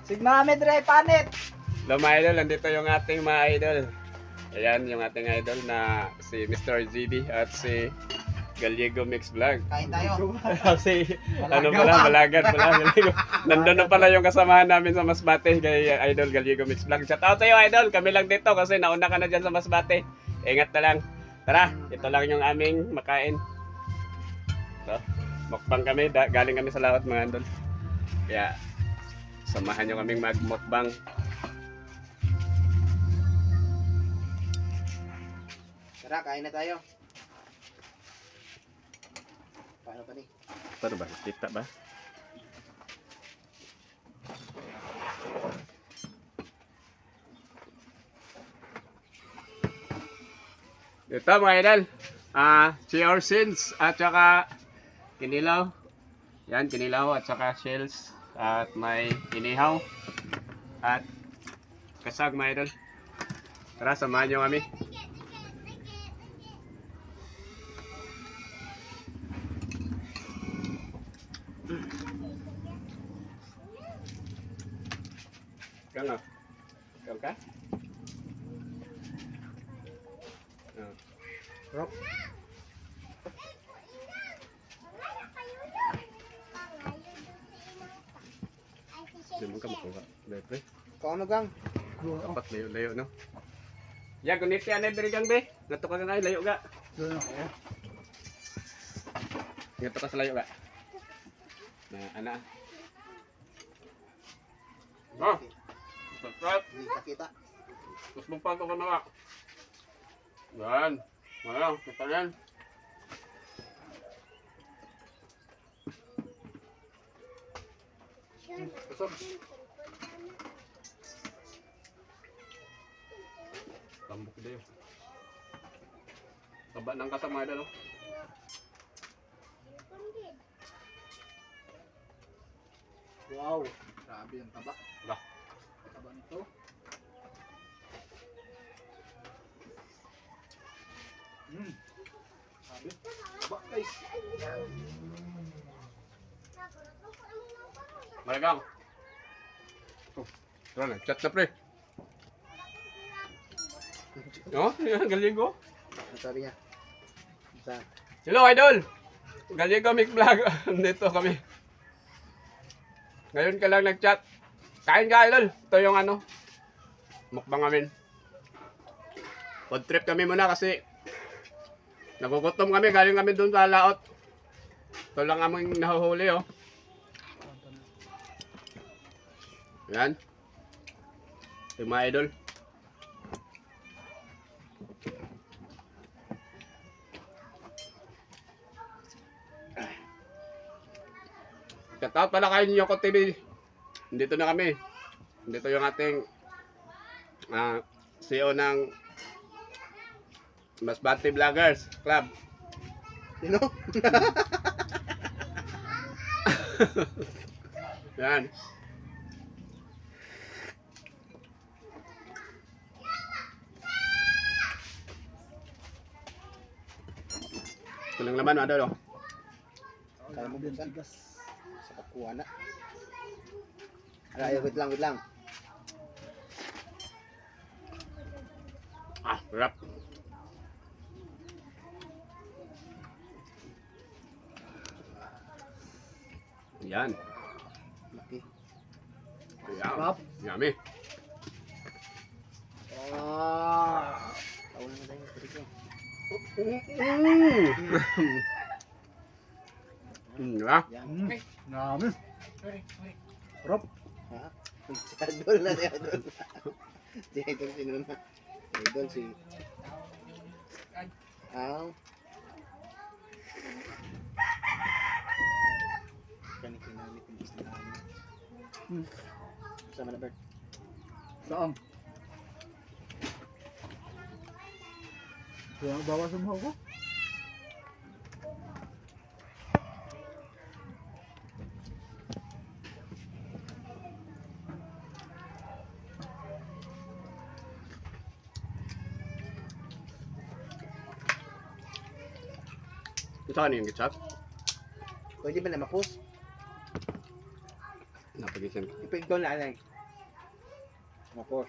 Sigmame Dre Panit. Hello mga idol, nandito yung ating mga idol. Ayan yung ating idol na si Mr. GB at si Gallego Mix Vlog. Kain tayo. Si ano pala, Balagan pala. Nandun na pala yung kasamahan namin sa Masbate kay Idol Gallego Mix Vlog. Shout out sa'yo idol, kami lang dito kasi nauna ka na dyan sa Masbate. Ingat na lang. Tara, ito lang yung aming makain. So, mukbang kami, galing kami sa laot mga idol. Kaya, samahan nyo kaming mag-mukbang. Tara, kain na tayo. Paano pa ni? Paano ba? Kita ba? Ito mga idol. Chia sins at saka kinilaw. Yan, kinilaw at saka shells. At may inihaw. At kasag mga idol. Tara, samahan nyo kami. Ikaw nga. Ikaw ka? Rock. Hindi mo ka makuha. Lepre. Kau ano gang? Dapat layo-layo, no? Ya, gunit yan ay berigang be. Ngato ka nga, layo ka. Ngato ka sa layo ka. Na, ana. Oh! Subscribe! Hindi kita. Tapos mong pa ito ka mga. Yan. Ayan, kita yan. Pasok. Tambok din yun. Taba ng kasama dalo. Wow, grabe yung taba. Lah. Taba nito. Sabi. Taba guys. Malagang. Oh, tara na, chat na pre. Oh, yan, Gallego. Sabi niya. Isa. Hello, idol! Gallego Mix Vlog. Dito kami. Ngayon ka lang nag-chat. Kain ka, idol. Ito yung ano, mukbang namin. Food trip kami muna kasi nagugutom kami. Galing kami doon sa laot. Ito lang aming nahuhuli, oh. Yan. Yung mga idol. Shoutout pala kayo Nyoko TV. Dito na kami. Dito yung ating CEO ng Masbate Vloggers Club. Sino? Yan. Ito lang laman, ano, no? Kaya mo buksan. Sa pagkuha na. Ay, wait lang. Rap. Yan. Okay. Yan. Yummy. Tawa na tayo. Ito. Diba? Yan. Namin. Rob. Ha? Si Idol na si Idol. Si Idol sino na? Idol si... Aw. Kani kinamit yung isla namin. Sama na Bert. Saan? Kaya bawas mo ako. Saan yung ketchup? Pwede ba na ma-post? No. pagisan. Ipig ko na alay. Tapos,